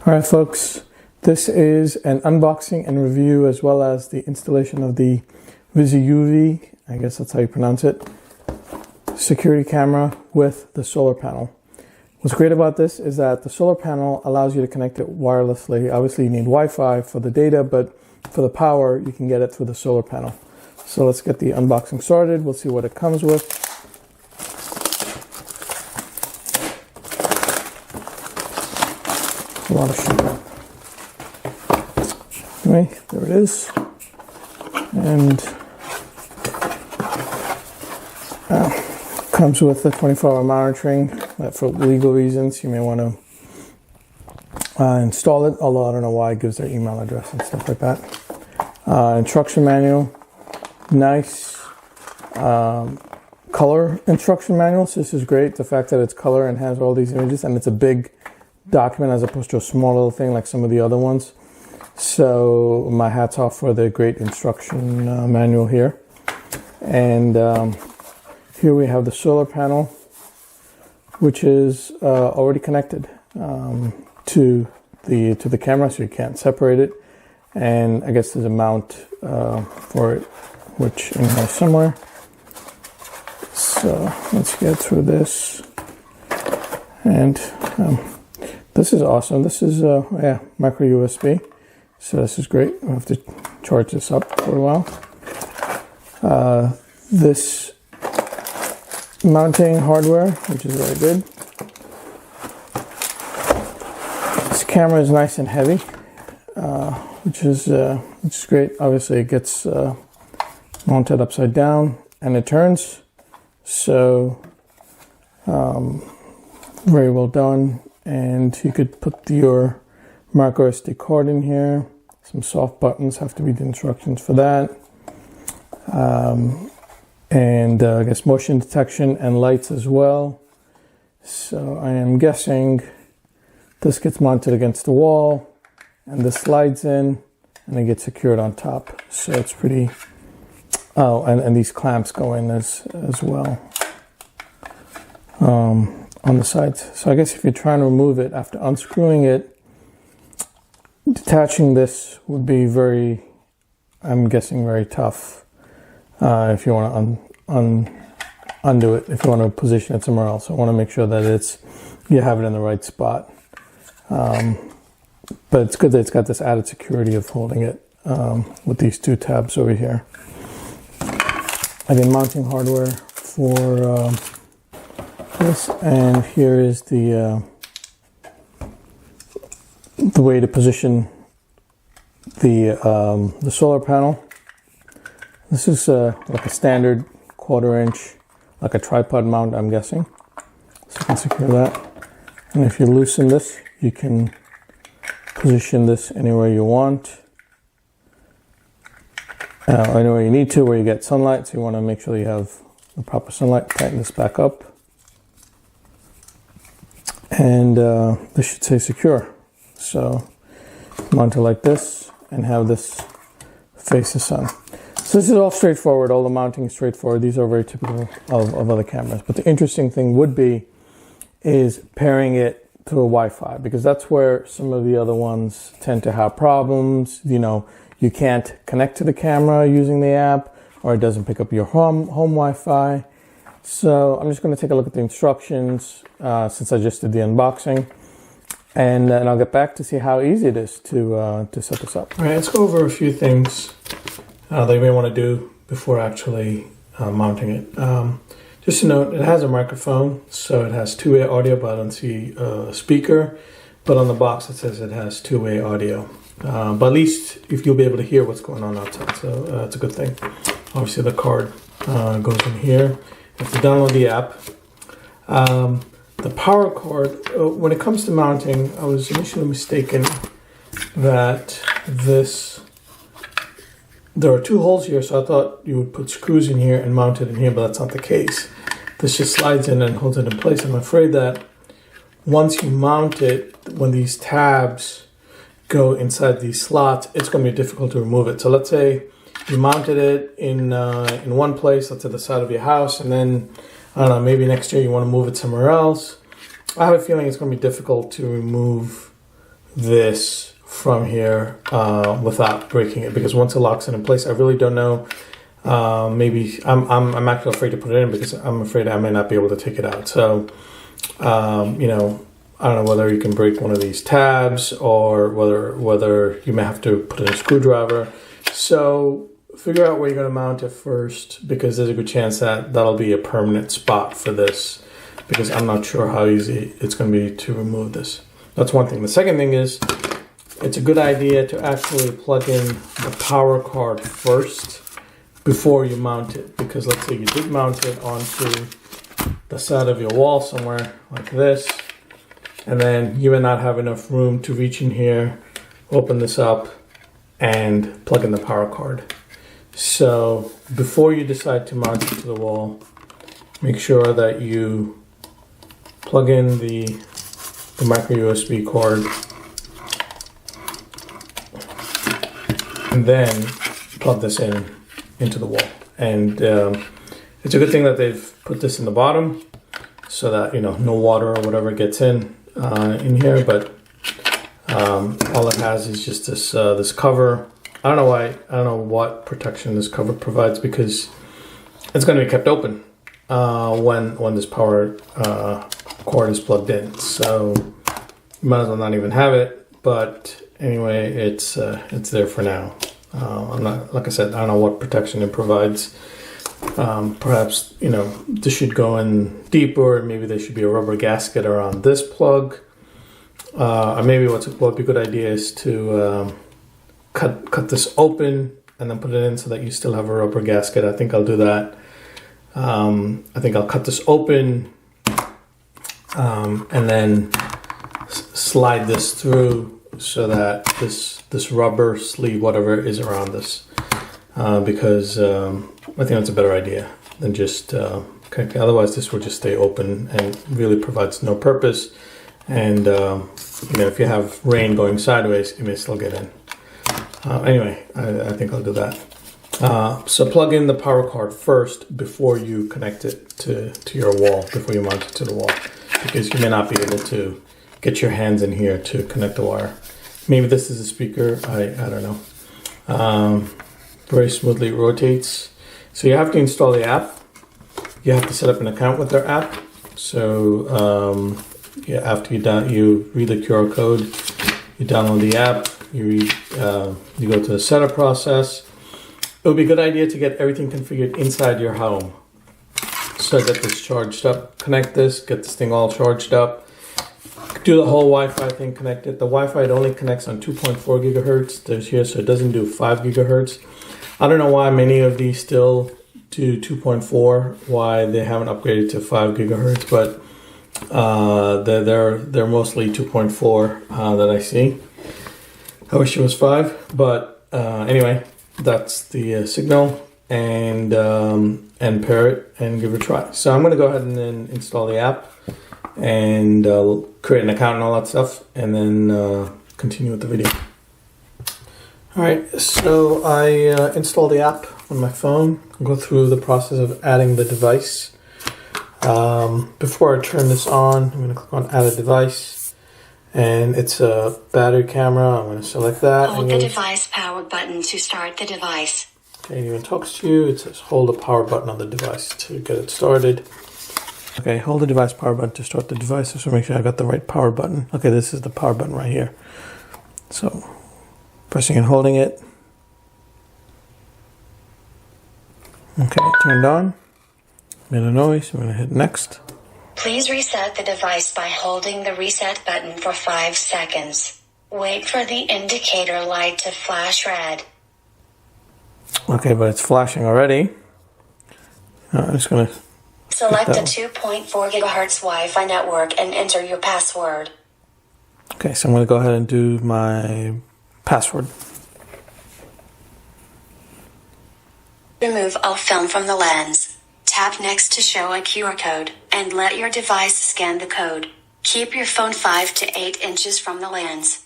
All right, folks, this is an unboxing and review as well as the installation of the VIZIUUY, I guess that's how you pronounce it, security camera with the solar panel. What's great about this is that the solar panel allows you to connect it wirelessly. Obviously you need Wi-Fi for the data, but for the power, you can get it through the solar panel. So let's get the unboxing started. We'll see what it comes with. A lot of sugar. Anyway, there it is. And comes with the 24-hour monitoring. That for legal reasons, you may want to install it, although I don't know why it gives their email address and stuff like that. Instruction manual. Nice color instruction manual. So this is great. The fact that it's color and has all these images, and it's a big document as opposed to a small little thing like some of the other ones. So my hat's off for the great instruction manual here. And here we have the solar panel, which is already connected to the camera, so you can't separate it. And I guess there's a mount for it, which in here somewhere. So let's get through this. And this is awesome. This is micro USB. So this is great. I have to charge this up for a while. This mounting hardware, which is very good. This camera is nice and heavy, which is great. Obviously, it gets mounted upside down and it turns. So very well done. And you could put your micro SD card in here. Some soft buttons have to be the instructions for that. And I guess motion detection and lights as well. So I am guessing this gets mounted against the wall and this slides in and it gets secured on top. So it's pretty, and these clamps go in as well on the sides. So I guess if you're trying to remove it after unscrewing it, detaching this would be very, I'm guessing, very tough. If you want to undo it, if you want to position it somewhere else. I want to make sure that you have it in the right spot. But it's good that it's got this added security of holding it with these two tabs over here. And then mounting hardware for this, and here is the way to position the solar panel. This is like a standard 1/4 inch, like a tripod mount, I'm guessing. So you can secure that. And if you loosen this, you can position this anywhere you want. Anywhere you need to, where you get sunlight. So you want to make sure you have the proper sunlight. Tighten this back up. And this should say secure. So mount it like this and have this face the sun. So this is all straightforward. All the mounting is straightforward. These are very typical of other cameras. But the interesting thing would be is pairing it through a Wi-Fi, because that's where some of the other ones tend to have problems. You know, you can't connect to the camera using the app, or it doesn't pick up your home Wi-Fi. So I'm just going to take a look at the instructions since I just did the unboxing, and then I'll get back to see how easy it is to set this up. All right, let's go over a few things that you may want to do before actually mounting it. Just a note, it has a microphone, so it has two-way audio, but I don't see a speaker. But on the box it says it has two-way audio. But at least if you'll be able to hear what's going on outside, so that's a good thing. Obviously the card goes in here. You have to download the app. The power cord, when it comes to mounting, I was initially mistaken that there are two holes here, so I thought you would put screws in here and mount it in here, but that's not the case. This just slides in and holds it in place. I'm afraid that once you mount it, when these tabs go inside these slots, it's going to be difficult to remove it. So let's say you mounted it in one place, let's say the side of your house, and then, I don't know, maybe next year you want to move it somewhere else. I have a feeling it's going to be difficult to remove this from here without breaking it, because once it locks it in place, I really don't know. Maybe I'm actually afraid to put it in because I'm afraid I may not be able to take it out. So, you know, I don't know whether you can break one of these tabs or whether you may have to put in a screwdriver. So figure out where you're going to mount it first, because there's a good chance that that'll be a permanent spot for this, because I'm not sure how easy it's going to be to remove this. That's one thing. The second thing is, it's a good idea to actually plug in the power card first before you mount it, because let's say you did mount it onto the side of your wall somewhere like this, and then you may not have enough room to reach in here, open this up, and plug in the power card. So before you decide to mount it to the wall, make sure that you plug in the micro USB cord, and then plug this into the wall. And it's a good thing that they've put this in the bottom so that, you know, no water or whatever gets in here, but all it has is just this this cover. I don't know what protection this cover provides, because it's going to be kept open when this power cord is plugged in. So you might as well not even have it. But anyway, it's there for now. I'm not, like I said, I don't know what protection it provides. Perhaps, you know, this should go in deeper. Maybe there should be a rubber gasket around this plug. Or maybe what would be a good idea is to cut this open and then put it in so that you still have a rubber gasket. I think I'll do that. I think I'll cut this open and then slide this through so that this rubber sleeve, whatever is around this, because I think that's a better idea than just connecting. Otherwise, this will just stay open and really provides no purpose. And you know, if you have rain going sideways, it may still get in. Anyway, I think I'll do that. So plug in the power card first before you connect it to your wall, before you mount it to the wall, because you may not be able to get your hands in here to connect the wire. Maybe this is a speaker, I don't know. Very smoothly rotates. So you have to install the app. You have to set up an account with their app. So yeah, after you read the QR code, you download the app, you go to the setup process. It would be a good idea to get everything configured inside your home. So get this charged up, connect this, get this thing all charged up, do the whole Wi-Fi thing, connect it. The Wi-Fi, it only connects on 2.4 gigahertz. There's here, so it doesn't do 5 gigahertz. I don't know why many of these still do 2.4, why they haven't upgraded to 5 gigahertz, but they're mostly 2.4 that I see. I wish it was 5, but anyway, that's the signal, and pair it and give it a try. So I'm going to go ahead and then install the app and create an account and all that stuff, and then continue with the video. All right, so I installed the app on my phone. I'll go through the process of adding the device. Before I turn this on, I'm going to click on add a device, and it's a battery camera. I'm going to select that. Hold the device power button to start the device. Okay, it even talks to you. It says hold the power button on the device to get it started. Okay, hold the device power button to start the device. Just to make sure I got the right power button. Okay, this is the power button right here. So pressing and holding it. Okay, turned on. Made a noise. I'm going to hit next. Please reset the device by holding the reset button for 5 seconds. Wait for the indicator light to flash red. Okay, but it's flashing already. I'm just going to select a 2.4 gigahertz Wi-Fi network and enter your password. Okay, so I'm going to go ahead and do my password. Remove all film from the lens. Tap next to show a QR code and let your device scan the code. Keep your phone 5 to 8 inches from the lens.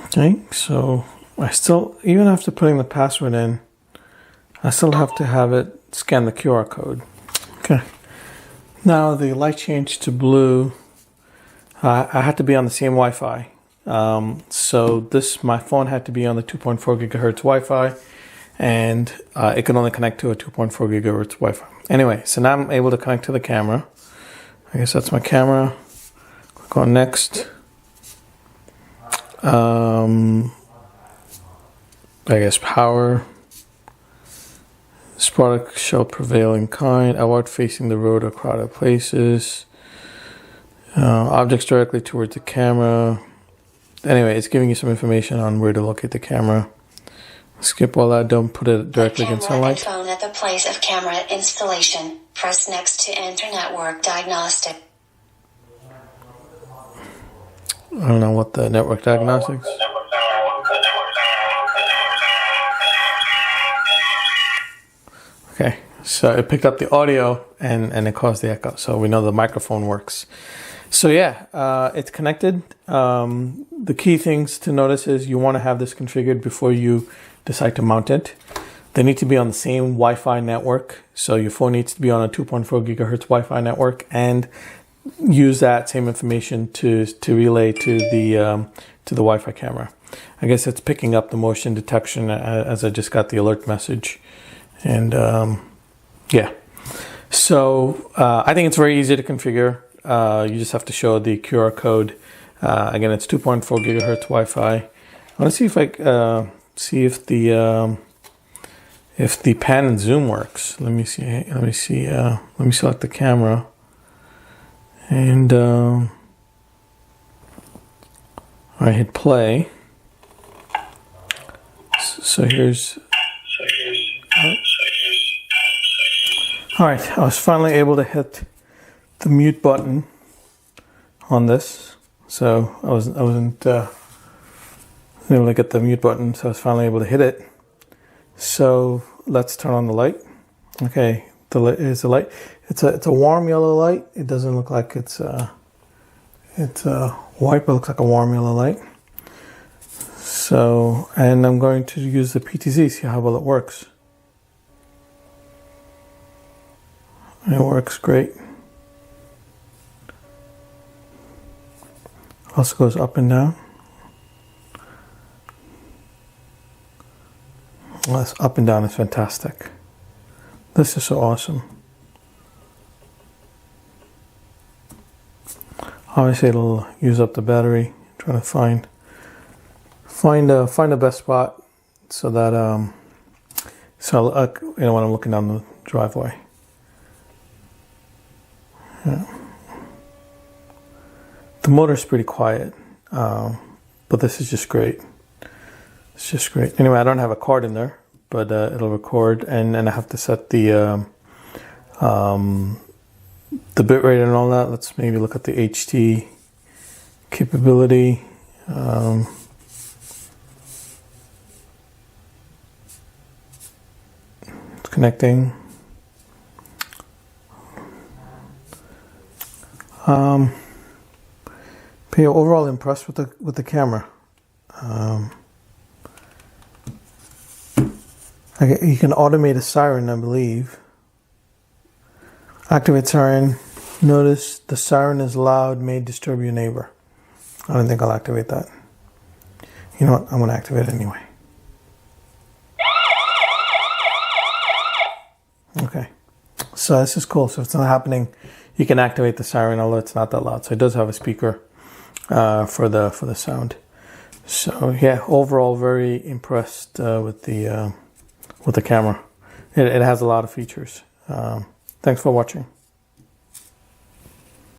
Okay, so I still, even after putting the password in, I still have to have it scan the QR code. Okay, Now the light changed to blue. I had to be on the same Wi-Fi. So my phone had to be on the 2.4 gigahertz Wi-Fi, and it could only connect to a 2.4 gigahertz Wi-Fi. Anyway, so now I'm able to connect to the camera. I guess that's my camera. Click on next. I guess power. This product shall prevail in kind, outward facing the road or crowded places. Objects directly towards the camera. Anyway, it's giving you some information on where to locate the camera. Skip all that, don't put it directly against sunlight. Phone at the place of camera installation. Press next to enter network diagnostic. I don't know what the network diagnostics. Okay, so it picked up the audio and it caused the echo. So we know the microphone works. So yeah, it's connected. The key things to notice is you want to have this configured before you decide to mount it. They need to be on the same Wi-Fi network. So your phone needs to be on a 2.4 gigahertz Wi-Fi network and use that same information to relay to the Wi-Fi camera. I guess it's picking up the motion detection as I just got the alert message. And yeah, so I think it's very easy to configure. You just have to show the QR code. Again, it's 2.4 gigahertz Wi-Fi. I want to see if see if the pan and zoom works. Let me see. Let me select the camera, and I hit play. So here's. All right, I was finally able to hit the mute button on this. So I wasn't able to get the mute button, so I was finally able to hit it. So let's turn on the light. Okay, the light is the light. It's a warm yellow light. It doesn't look like it's white, but it looks like a warm yellow light. So, and I'm going to use the PTZ, see how well it works. It works great. Also goes up and down. Well, this up and down is fantastic. This is so awesome. Obviously, it'll use up the battery. Trying to find the best spot so that when I'm looking down the driveway. Yeah. The motor's pretty quiet, but this is just great. It's just great. Anyway, I don't have a card in there, but it'll record, and I have to set the bitrate and all that. Let's maybe look at the HT capability. It's connecting. But yeah, overall impressed with the camera. You can automate a siren, I believe. Activate siren. Notice the siren is loud, may disturb your neighbor. I don't think I'll activate that. You know what? I'm going to activate it anyway. Okay. So this is cool. So if it's not happening, you can activate the siren, although it's not that loud. So it does have a speaker for the sound. So yeah, overall very impressed with the camera. It has a lot of features. Thanks for watching.